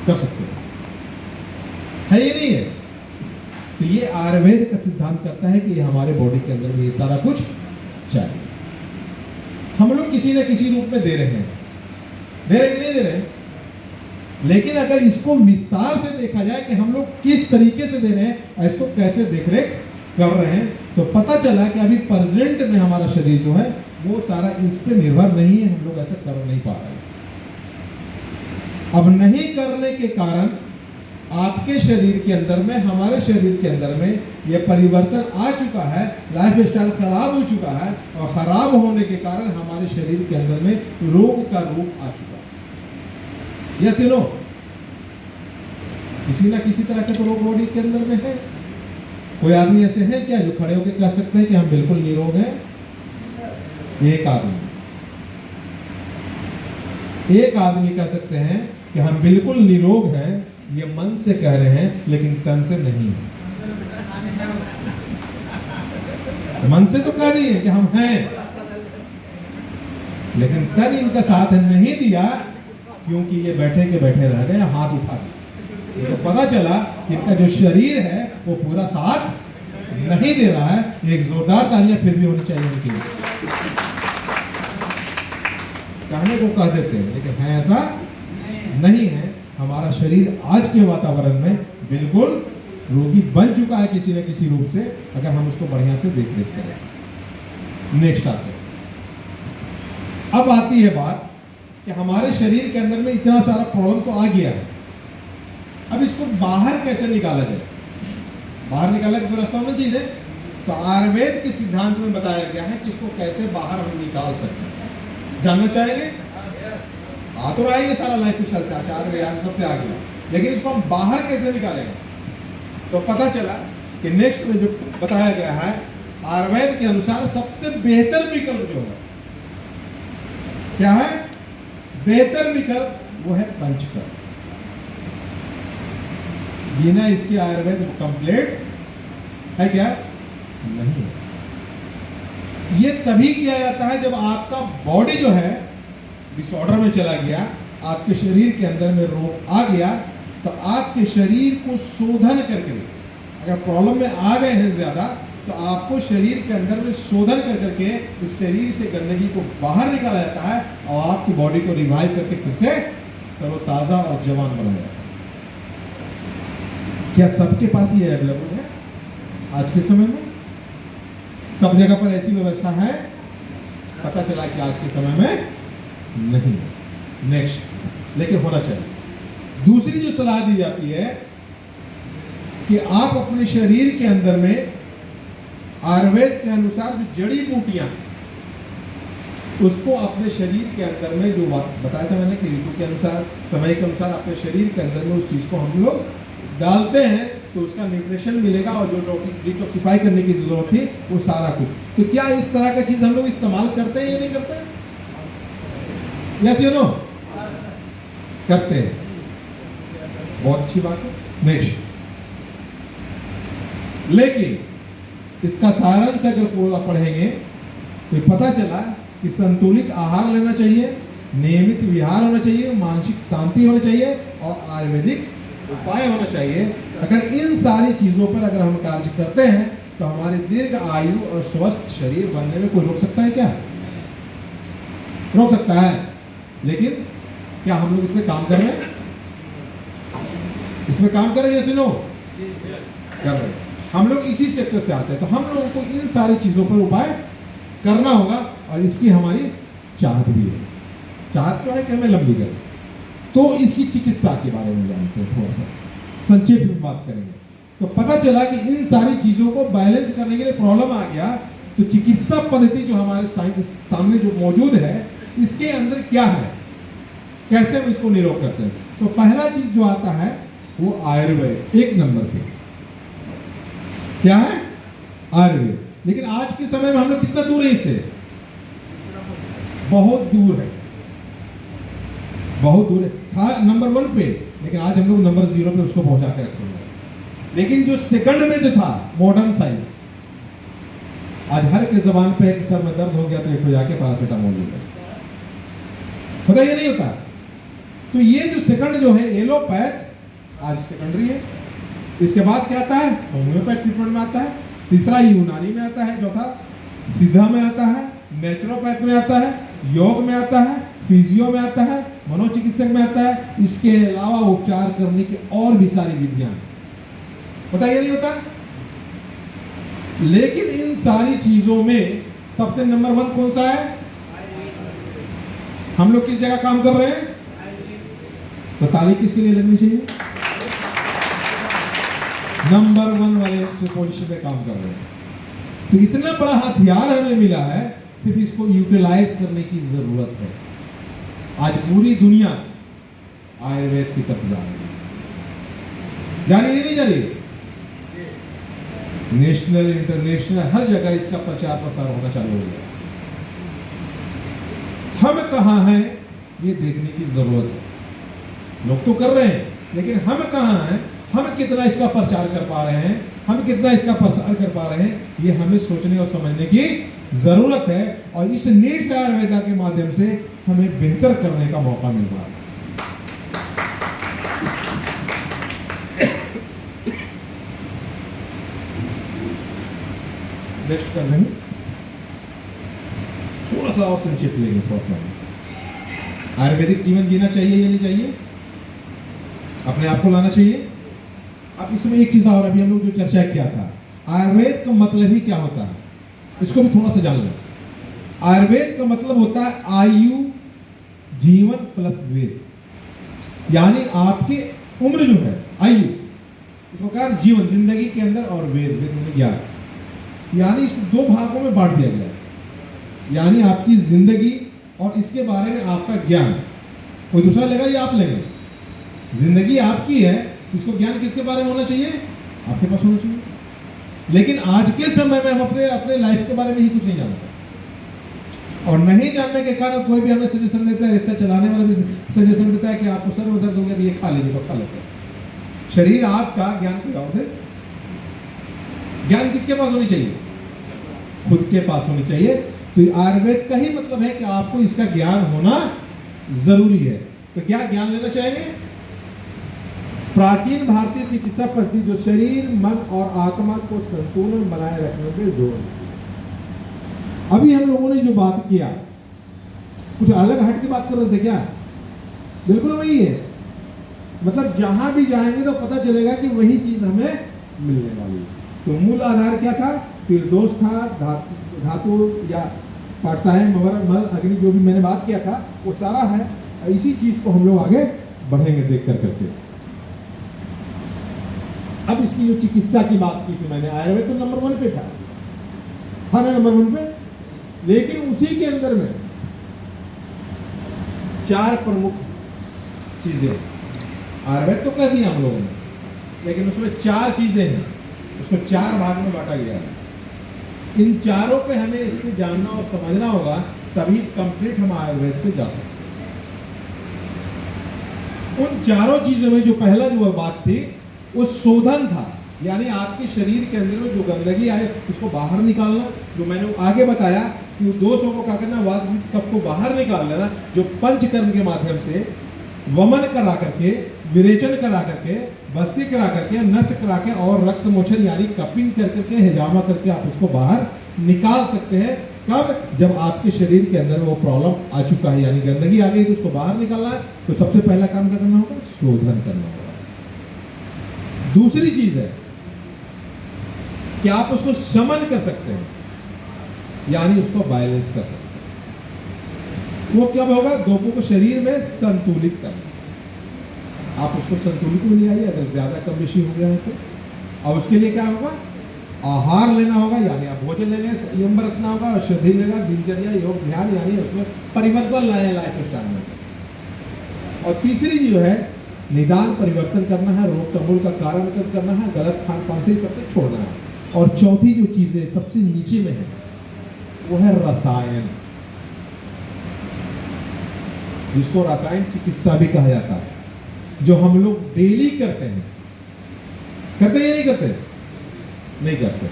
कर सकते है ये नहीं है। तो ये आयुर्वेद का सिद्धांत करता है कि ये हमारे बॉडी के अंदर में ये सारा कुछ चाहिए। हम लोग किसी न किसी रूप में दे रहे हैं, दे रहे कि नहीं दे रहे हैं, लेकिन अगर इसको विस्तार से देखा जाए कि हम लोग किस तरीके से दे रहे हैं, इसको कैसे देखरेख कर रहे हैं, तो पता चला कि अभी प्रेजेंट में हमारा शरीर जो है वो सारा इस पे निर्भर नहीं है, हम लोग ऐसा कर नहीं पा रहे हैं। अब नहीं करने के कारण आपके शरीर के अंदर में, हमारे शरीर के अंदर में ये परिवर्तन आ चुका है, लाइफ स्टाइल खराब हो चुका है, और खराब होने के कारण हमारे शरीर के अंदर में रोग का रूप आ चुका है। यस यू नो, किसी ना किसी तरह के तो रोग बॉडी के अंदर में है। कोई आदमी ऐसे है क्या जो खड़े होकर कह सकते हैं कि हम बिल्कुल निरोग हैं? एक आदमी कह सकते हैं कि हम बिल्कुल निरोग हैं, ये मन से कह रहे हैं लेकिन तन से नहीं है। मन से तो कह रही है कि हम हैं, लेकिन तन इनका साथ नहीं दिया, क्योंकि ये बैठे के बैठे रह गए, हाथ उठा दिया। तो पता चला कि इनका जो शरीर है वो पूरा साथ नहीं दे रहा है। एक जोरदार तालियां फिर भी होनी चाहिए उनके लिए। कहने को कह देते हैं लेकिन है ऐसा नहीं है। हमारा शरीर आज के वातावरण में बिल्कुल रोगी बन चुका है किसी न किसी रूप से, अगर हम उसको बढ़िया से देख लेते हैं। नेक्स्ट आते हैं, अब आती है बात कि हमारे शरीर के अंदर में इतना सारा प्रॉब्लम तो आ गया है, अब इसको बाहर कैसे निकाला जाए? बाहर निकालने का रास्ता होना चाहिए। तो आयुर्वेद के सिद्धांत में बताया गया है कि इसको कैसे बाहर हम निकाल सकते हैं। जानना चाहेंगे? आ तो रहा है ये सारा लाइफ स्टाइल से, आचार विज्ञान सबसे आ गया, लेकिन इसको हम बाहर कैसे निकालेंगे? तो पता चला कि नेक्स्ट में जो बताया गया है आयुर्वेद के अनुसार सबसे बेहतर विकल्प जो है क्या है? बेहतर विकल्प वो है पंचकर्म। बिना इसके आयुर्वेद कंप्लीट है क्या? नहीं। ये तभी किया जाता है जब आपका बॉडी जो है डिसऑर्डर में चला गया, आपके शरीर के अंदर में रोग आ गया, तो आपके शरीर को शोधन करके, अगर प्रॉब्लम में आ गए हैं ज्यादा, तो आपको शरीर के अंदर में शोधन कर करके इस शरीर से गंदगी को बाहर निकाला जाता है और आपकी बॉडी को रिवाइव करके फिर से तरोताजा और जवान बनाया जाता है। क्या सबके पास ये अवेलेबल है आज के समय में? सब जगह पर ऐसी व्यवस्था है? पता चला कि आज के समय में नहीं। नेक्स्ट, लेकिन होना चाहिए। दूसरी जो सलाह दी जाती है कि आप अपने शरीर के अंदर में आयुर्वेद के अनुसार जो जड़ी बूटियां, उसको अपने शरीर के अंदर में, जो बताया था मैंने कि ऋतु के अनुसार, समय के अनुसार अपने शरीर के अंदर में उस चीज को हम लोग डालते हैं, तो उसका न्यूट्रिशन मिलेगा और जो डिटॉक्सिफाई करने की जरूरत थी वो सारा कुछ। तो क्या इस तरह का चीज हम लोग इस्तेमाल करते हैं या नहीं करते? यस यू नो, करते हैं। बहुत अच्छी बात है। नेक्स्ट, लेकिन इसका सारांश अगर पूरा पढ़ेंगे तो पता चला कि संतुलित आहार लेना चाहिए, नियमित विहार होना चाहिए, मानसिक शांति होनी चाहिए और आयुर्वेदिक उपाय होना चाहिए। अगर इन सारी चीजों पर अगर हम कार्य करते हैं तो हमारे दीर्घ आयु और स्वस्थ शरीर बनने में कोई रोक सकता है क्या? रोक सकता है। लेकिन क्या हम लोग इसमें काम कर रहे हैं? इसमें काम कर रहे हैं? सुनो, कर रहे हैं। हम लोग इसी सेक्टर से आते हैं, तो हम लोगों को इन सारी चीजों पर उपाय करना होगा और इसकी हमारी चाहत भी है। चाहत तो है कि हमें लंबी करें, तो इसकी चिकित्सा के बारे में जानते हैं, थोड़ा सा संक्षेप में बात करेंगे। तो पता चला कि इन सारी चीजों को बैलेंस करने के लिए प्रॉब्लम आ गया, तो चिकित्सा पद्धति जो हमारे सामने जो मौजूद है, इसके अंदर क्या है, कैसे हम इसको निरोग करते हैं? तो पहला चीज जो आता है वो आयुर्वेद, एक नंबर पे क्या है? आयुर्वेद। लेकिन आज के समय में हम लोग कितना दूर है इससे? बहुत दूर है, बहुत दूर है। था नंबर 1 पे, लेकिन आज हम लोग नंबर 0 पे उसको पहुंचा के रखे हुए। लेकिन जो सेकंड में जो था मॉडर्न साइंस, आज हर के जबान पे एक सर में दर्द हो गया तो एक जाके पैरासिटामोल ले लो। पता ये नहीं होता, तो ये जो सेकंड जो है एलोपैथ आज सेकेंडरी है। इसके बाद क्या आता है? होम्योपैथ ट्रीटमेंट में आता है। तीसरा यूनानी में आता है। चौथा सिद्धा में आता है, नेचुरोपैथ में आता है, योग में आता है, फिजियो में आता है, मनोचिकित्सक में आता है। इसके अलावा उपचार करने की और भी सारी विधियां पता ये नहीं होता। लेकिन इन सारी चीजों में सबसे नंबर 1 कौन सा है? हम लोग किस जगह काम कर रहे हैं? तो ताली किसके लिए लगनी चाहिए? नंबर 1 वाले पोजीशन पे काम कर रहे हैं। तो इतना बड़ा हथियार हमें मिला है, सिर्फ इसको यूटिलाइज करने की जरूरत है। आज पूरी दुनिया आयुर्वेद की तरफ जा रही है। जा रही है नहीं जा रही? नेशनल इंटरनेशनल हर जगह इसका प्रचार प्रसार होना चालू हो गया। हम कहां हैं ये देखने की जरूरत है। लोग तो कर रहे हैं, लेकिन हम कहां हैं? हम कितना इसका प्रचार कर पा रहे हैं? हम कितना इसका प्रसार कर पा रहे हैं? ये हमें सोचने और समझने की जरूरत है। और इस नीट आयुर्वेदा के माध्यम से हमें बेहतर करने का मौका मिल रहा है। नेक्स्ट कर रहे हैं, थोड़ा सा और संक्षिप्त लेंगे। थोड़ा सा आयुर्वेदिक जीवन जीना चाहिए या नहीं चाहिए? अपने आप को लाना चाहिए। अब इसमें एक चीज और, अभी हम लोग जो चर्चा किया था, आयुर्वेद का मतलब ही क्या होता है, इसको भी थोड़ा सा जान लो। आयुर्वेद का मतलब होता है आयु, जीवन प्लस वेद। यानी आपकी उम्र जो है, आयु, इस प्रकार जीवन जिंदगी के अंदर, और वेद, वेद में ज्ञान। यानी इसको 2 भागों में बांट दिया गया है। यानी आपकी जिंदगी और इसके बारे में आपका ज्ञान। कोई दूसरा लेगा या आप लेंगे? जिंदगी आपकी है, इसको ज्ञान किसके बारे में होना चाहिए? आपके पास होना चाहिए। लेकिन आज के समय में हम अपने लाइफ के बारे में ही कुछ नहीं जानते, और नहीं जानने के कारण कोई भी हमें सजेशन देता है, रिक्शा चलाने वाला भी सजेशन देता है कि आपको सर में दर्द हो गया तो ये खा लीजिए, तो खा लेते हैं। शरीर आपका, ज्ञान कोई और है। ज्ञान किसके पास होनी चाहिए? खुद के पास होनी चाहिए। तो आयुर्वेद का ही मतलब है कि आपको इसका ज्ञान होना जरूरी है। तो क्या ज्ञान लेना चाहिए? प्राचीन भारतीय चिकित्सा पद्धति जो शरीर, मन और आत्मा को संतुलन बनाए रखने पे जोर देती है। अभी हम लोगों ने जो बात किया, कुछ अलग हट की बात कर रहे थे क्या? बिल्कुल वही है। मतलब जहां भी जाएंगे तो पता चलेगा कि वही चीज हमें मिलने वाली है। तो मूल आधार क्या था? त्रिदोष था, धातु या पाठसायन, मल, अग्नि, जो भी मैंने बात किया था वो सारा है। इसी चीज को हम लोग आगे बढ़ेंगे देख कर करके। अब इसकी जो चिकित्सा की बात की थी मैंने, आयुर्वेद तो नंबर 1 पे था ना, नंबर 1 पे। लेकिन उसी के अंदर में 4 प्रमुख चीजें, आयुर्वेद तो कह दिया हम लोगों ने, लेकिन उसमें 4 चीजें हैं। उसको 4 भाग में बांटा गया है। इन चारों पे हमें इसको जानना और समझना होगा, तभी कंप्लीट हम आयुर्वेद पे जा सकते हैं। उन चारों चीजों में जो पहला जो बात थी वो शोधन था। यानी आपके शरीर के अंदर में जो गंदगी आए उसको बाहर निकालना। जो मैंने आगे बताया कि दोषों को क्या करना, वात कफ को बाहर निकाल लेना, जो पंचकर्म के माध्यम से वमन करा करके, विरेचन करा करके, बस्ती करा करके, नस करा के और रक्त मोचन यानी कपिंग कर करके, हिजामा करके आप उसको बाहर निकाल सकते हैं। कब? जब आपके शरीर के अंदर वो प्रॉब्लम आ चुका है, यानी गंदगी आ गई तो उसको बाहर निकालना है। तो सबसे पहला काम क्या करना होगा? शोधन करना होगा। दूसरी चीज है कि आप उसको शमन कर सकते हैं, यानी उसको बैलेंस कर सकते हैं। वो क्या होगा? दोनों को शरीर में संतुलित करना। आप उसको संतुलित में ले आइए, अगर ज्यादा कम बेशी हो गया है तो। और उसके लिए क्या होगा? आहार लेना होगा, यानी आप भोजन लेंगे, संयम बरतना होगा, औषधि लेगा, दिनचर्या, योग, ध्यान, यानी उसमें परिवर्तन लाए लाइफ स्टाइल में। और तीसरी जो है निदान, परिवर्तन करना है, रोग का मूल का कारण करना है, गलत खान पान से सब कुछ छोड़ना है। और चौथी जो चीज है सबसे नीचे में है वो है रसायन, जिसको रसायन चिकित्सा भी कहा जाता है, जो हम लोग डेली करते हैं। करते हैं या नहीं करते? नहीं करते।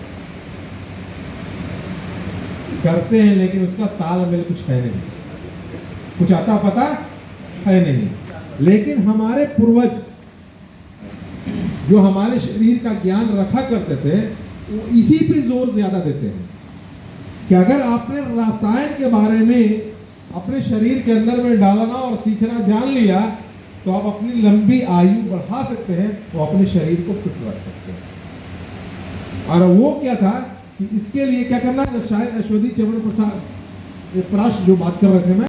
करते हैं लेकिन उसका तालमेल कुछ है नहीं, कुछ आता पता है नहीं। लेकिन हमारे पूर्वज जो हमारे शरीर का ज्ञान रखा करते थे वो इसी पे जोर ज्यादा देते हैं कि अगर आपने रसायन के बारे में अपने शरीर के अंदर में डालना और सीखना जान लिया तो आप अपनी लंबी आयु बढ़ा सकते हैं, वो अपने शरीर को फिट रख सकते हैं। और वो क्या था कि इसके लिए क्या करना है, शायद अश्वती चरण प्रसाद पराश जो बात कर रहे थे मैं